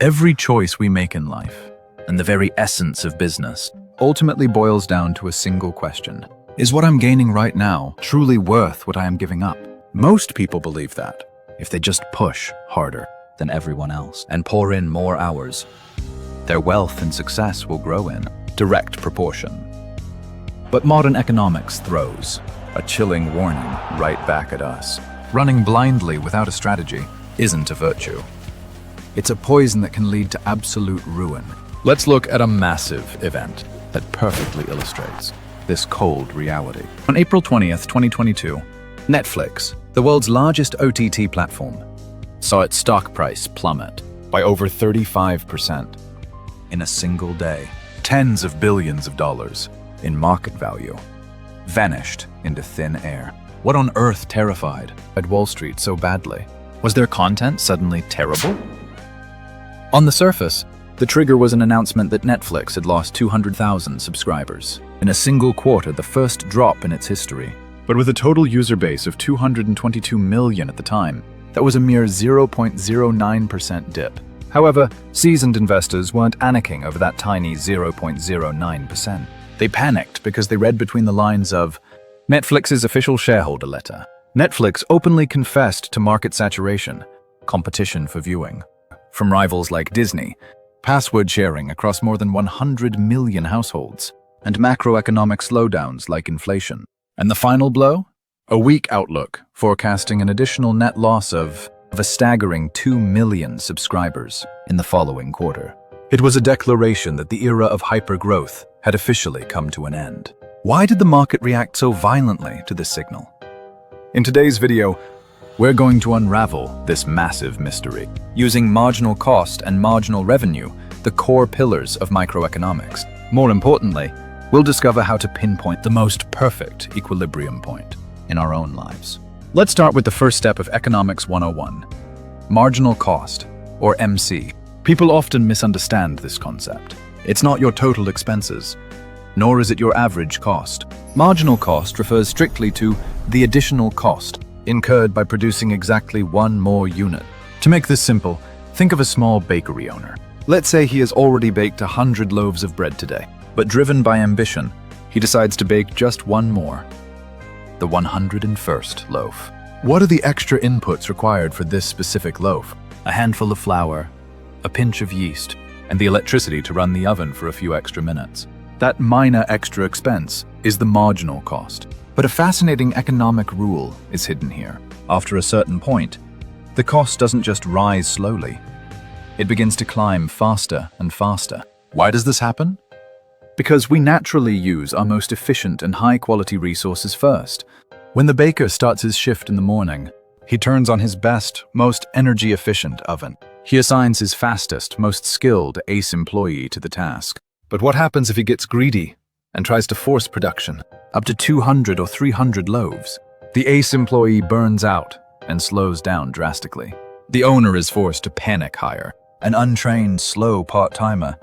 Every choice we make in life, and the very essence of business, ultimately boils down to a single question. Is what I'm gaining right now truly worth what I am giving up? Most people believe that if they just push harder than everyone else and pour in more hours, their wealth and success will grow in direct proportion. But modern economics throws a chilling warning right back at us. Running blindly without a strategy isn't a virtue. It's a poison that can lead to absolute ruin. Let's look at a massive event that perfectly illustrates this cold reality. On April 20th, 2022, Netflix, the world's largest OTT platform, saw its stock price plummet by over 35% in a single day. Tens of billions of dollars in market value vanished into thin air. What on earth terrified at Wall Street so badly? Was their content suddenly terrible? On the surface, the trigger was an announcement that Netflix had lost 200,000 subscribers. In a single quarter, the first drop in its history. But with a total user base of 222 million at the time, that was a mere 0.09% dip. However, seasoned investors weren't panicking over that tiny 0.09%. They panicked because they read between the lines of Netflix's official shareholder letter. Netflix openly confessed to market saturation, competition for viewing, from rivals like Disney, password sharing across more than 100 million households, and macroeconomic slowdowns like inflation. And the final blow? A weak outlook, forecasting an additional net loss of a staggering 2 million subscribers in the following quarter. It was a declaration that the era of hypergrowth had officially come to an end. Why did the market react so violently to this signal? In today's video, we're going to unravel this massive mystery, using marginal cost and marginal revenue, the core pillars of microeconomics. More importantly, we'll discover how to pinpoint the most perfect equilibrium point in our own lives. Let's start with the first step of Economics 101, marginal cost, or MC. People often misunderstand this concept. It's not your total expenses, nor is it your average cost. Marginal cost refers strictly to the additional cost incurred by producing exactly one more unit. To make this simple, think of a small bakery owner. Let's say he has already baked 100 loaves of bread today, but driven by ambition, he decides to bake just one more, the 101st loaf. What are the extra inputs required for this specific loaf? A handful of flour, a pinch of yeast, and the electricity to run the oven for a few extra minutes. That minor extra expense is the marginal cost. But a fascinating economic rule is hidden here. After a certain point, the cost doesn't just rise slowly. It begins to climb faster and faster. Why does this happen? Because we naturally use our most efficient and high-quality resources first. When the baker starts his shift in the morning, he turns on his best, most energy-efficient oven. He assigns his fastest, most skilled ace employee to the task. But what happens if he gets greedy and tries to force production? Up to 200 or 300 loaves. The ace employee burns out and slows down drastically. The owner is forced to panic hire an untrained, slow part-timer,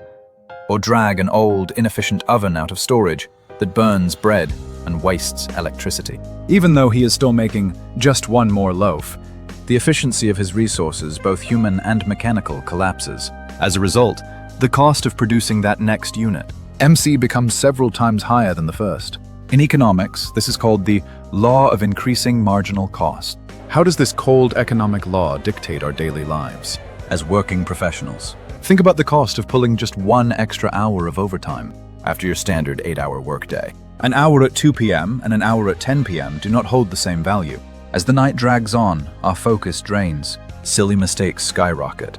or drag an old, inefficient oven out of storage that burns bread and wastes electricity. Even though he is still making just one more loaf, the efficiency of his resources, both human and mechanical, collapses. As a result, the cost of producing that next unit, MC, becomes several times higher than the first. In economics, this is called the law of increasing marginal cost. How does this cold economic law dictate our daily lives? As working professionals, think about the cost of pulling just one extra hour of overtime after your standard 8-hour workday. An hour at 2 p.m. and an hour at 10 p.m. do not hold the same value. As the night drags on, our focus drains, silly mistakes skyrocket,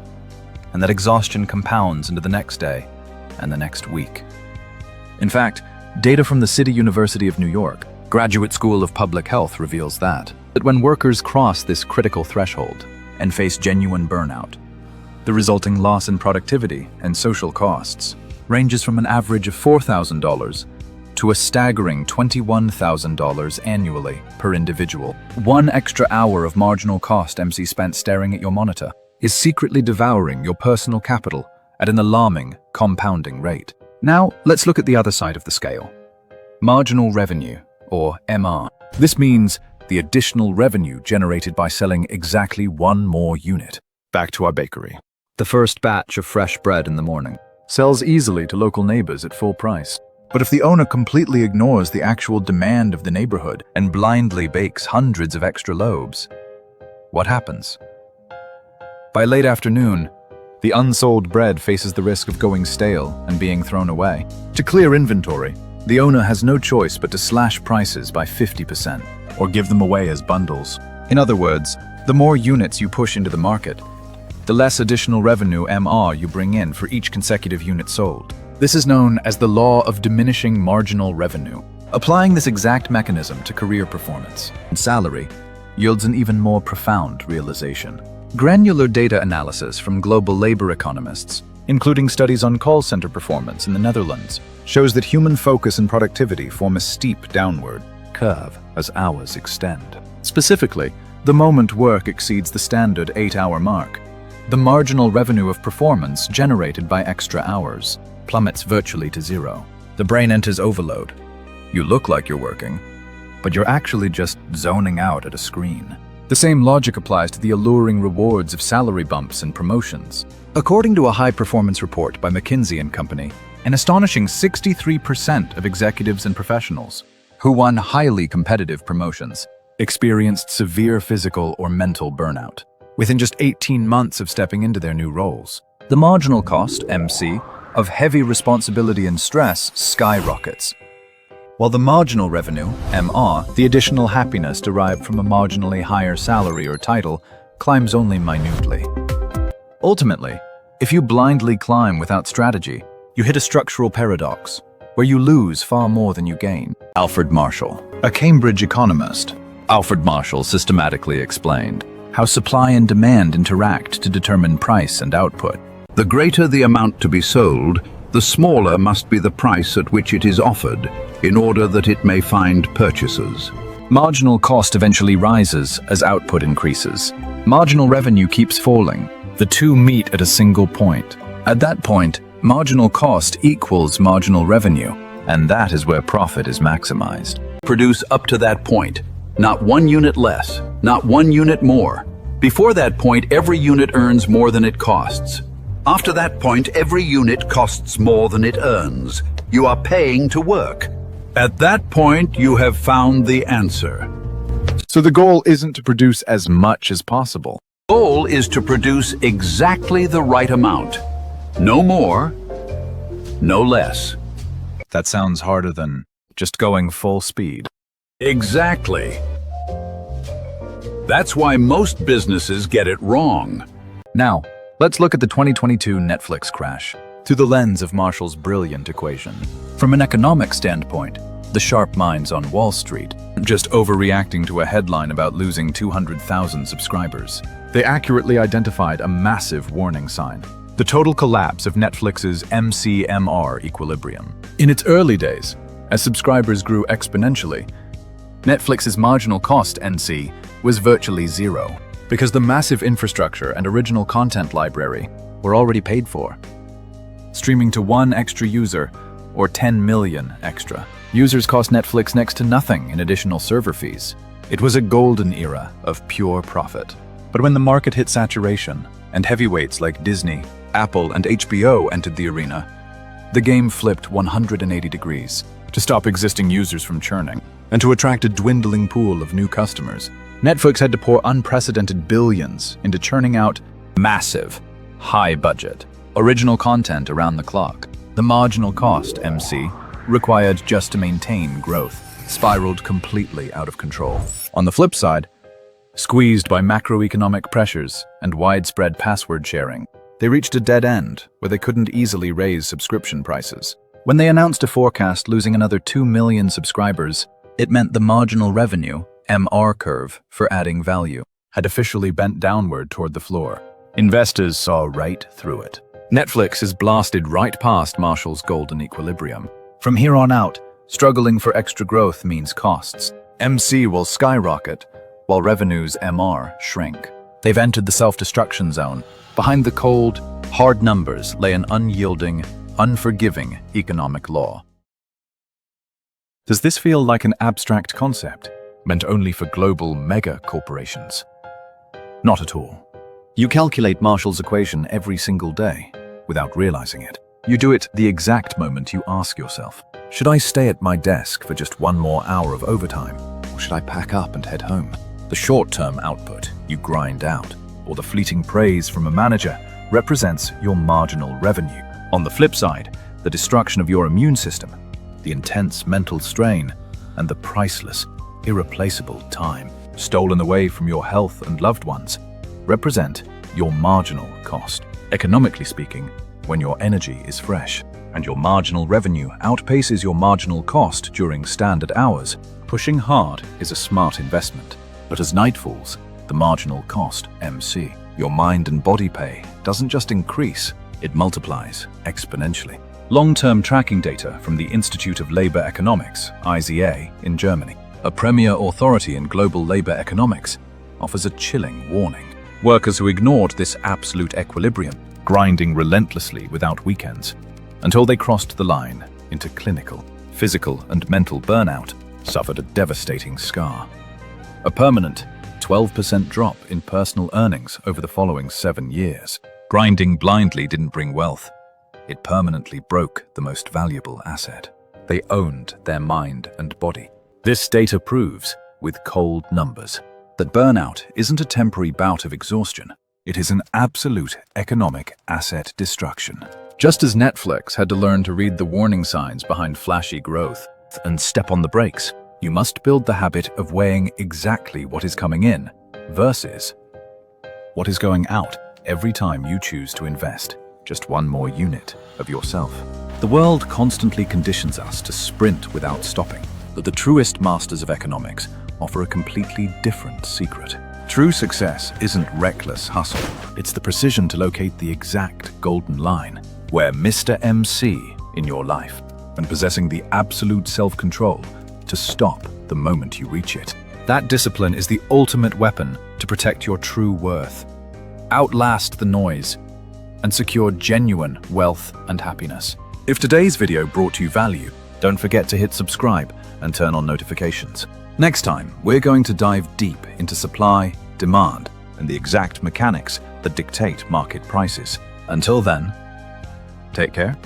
and that exhaustion compounds into the next day and the next week. In fact, data from the City University of New York, Graduate School of Public Health, reveals that when workers cross this critical threshold and face genuine burnout, the resulting loss in productivity and social costs ranges from an average of $4,000 to a staggering $21,000 annually per individual. One extra hour of marginal cost MC spent staring at your monitor is secretly devouring your personal capital at an alarming, compounding rate. Now, let's look at the other side of the scale. Marginal revenue, or MR. This means the additional revenue generated by selling exactly one more unit. Back to our bakery. The first batch of fresh bread in the morning sells easily to local neighbors at full price. But if the owner completely ignores the actual demand of the neighborhood and blindly bakes hundreds of extra loaves, what happens? By late afternoon, the unsold bread faces the risk of going stale and being thrown away. To clear inventory, the owner has no choice but to slash prices by 50% or give them away as bundles. In other words, the more units you push into the market, the less additional revenue (MR) you bring in for each consecutive unit sold. This is known as the law of diminishing marginal revenue. Applying this exact mechanism to career performance and salary yields an even more profound realization. Granular data analysis from global labor economists, including studies on call center performance in the Netherlands, shows that human focus and productivity form a steep downward curve as hours extend. Specifically, the moment work exceeds the standard 8-hour mark, the marginal revenue of performance generated by extra hours plummets virtually to zero. The brain enters overload. You look like you're working, but you're actually just zoning out at a screen. The same logic applies to the alluring rewards of salary bumps and promotions. According to a high-performance report by McKinsey & Company, an astonishing 63% of executives and professionals who won highly competitive promotions experienced severe physical or mental burnout within just 18 months of stepping into their new roles. The marginal cost, MC, of heavy responsibility and stress skyrockets, while the marginal revenue, MR, the additional happiness derived from a marginally higher salary or title, climbs only minutely. Ultimately, if you blindly climb without strategy, you hit a structural paradox, where you lose far more than you gain. Alfred Marshall, a Cambridge economist. Alfred Marshall systematically explained how supply and demand interact to determine price and output. The greater the amount to be sold, the smaller must be the price at which it is offered, in order that it may find purchasers. Marginal cost eventually rises as output increases. Marginal revenue keeps falling. The two meet at a single point. At that point, marginal cost equals marginal revenue, and that is where profit is maximized. Produce up to that point, not 1 unit less, not 1 unit more. Before that point, every unit earns more than it costs. After that point, every unit costs more than it earns. You are paying to work. At that point, you have found the answer. So the goal isn't to produce as much as possible. The goal is to produce exactly the right amount. No more, no less. That sounds harder than just going full speed. Exactly. That's why most businesses get it wrong. Now, let's look at the 2022 Netflix crash through the lens of Marshall's brilliant equation. From an economic standpoint, the sharp minds on Wall Street aren't just overreacting to a headline about losing 200,000 subscribers. They accurately identified a massive warning sign: the total collapse of Netflix's MCMR equilibrium. In its early days, as subscribers grew exponentially, Netflix's marginal cost, NC, was virtually zero, because the massive infrastructure and original content library were already paid for. Streaming to 1 extra user, or 10 million extra, users cost Netflix next to nothing in additional server fees. It was a golden era of pure profit. But when the market hit saturation, and heavyweights like Disney, Apple, and HBO entered the arena, the game flipped 180 degrees. To stop existing users from churning, and to attract a dwindling pool of new customers, Netflix had to pour unprecedented billions into churning out massive, high-budget, original content around the clock. The marginal cost, MC, required just to maintain growth, spiraled completely out of control. On the flip side, squeezed by macroeconomic pressures and widespread password sharing, they reached a dead end where they couldn't easily raise subscription prices. When they announced a forecast losing another 2 million subscribers, it meant the marginal revenue, MR curve, for adding value had officially bent downward toward the floor. Investors saw right through it. Netflix is blasted right past Marshall's golden equilibrium. From here on out, struggling for extra growth means costs. MC will skyrocket, while revenues, MR, shrink. They've entered the self-destruction zone. Behind the cold, hard numbers lay an unyielding, unforgiving economic law. Does this feel like an abstract concept, meant only for global mega corporations? Not at all. You calculate Marshall's equation every single day without realizing it. You do it the exact moment you ask yourself, should I stay at my desk for just one more hour of overtime, or should I pack up and head home? The short-term output you grind out, or the fleeting praise from a manager, represents your marginal revenue. On the flip side, the destruction of your immune system, the intense mental strain, and the priceless, irreplaceable time stolen away from your health and loved ones represent your marginal cost. Economically speaking, when your energy is fresh and your marginal revenue outpaces your marginal cost during standard hours, pushing hard is a smart investment. But as night falls, the marginal cost, MC, your mind and body pay, doesn't just increase, it multiplies exponentially. Long-term tracking data from the Institute of Labor Economics, IZA, in Germany, a premier authority in global labor economics, offers a chilling warning. Workers who ignored this absolute equilibrium, grinding relentlessly without weekends, until they crossed the line into clinical, physical and mental burnout, suffered a devastating scar. A permanent 12% drop in personal earnings over the following 7 years. Grinding blindly didn't bring wealth. It permanently broke the most valuable asset. They owned their mind and body. This data proves, with cold numbers, that burnout isn't a temporary bout of exhaustion. It is an absolute economic asset destruction. Just as Netflix had to learn to read the warning signs behind flashy growth and step on the brakes, you must build the habit of weighing exactly what is coming in versus what is going out every time you choose to invest just one more unit of yourself. The world constantly conditions us to sprint without stopping, but the truest masters of economics offer a completely different secret. True success isn't reckless hustle. It's the precision to locate the exact golden line, where Mr. MC in your life, and possessing the absolute self-control to stop the moment you reach it. That discipline is the ultimate weapon to protect your true worth, outlast the noise, and secure genuine wealth and happiness. If today's video brought you value, don't forget to hit subscribe and turn on notifications. Next time, we're going to dive deep into supply, demand, and the exact mechanics that dictate market prices. Until then, take care.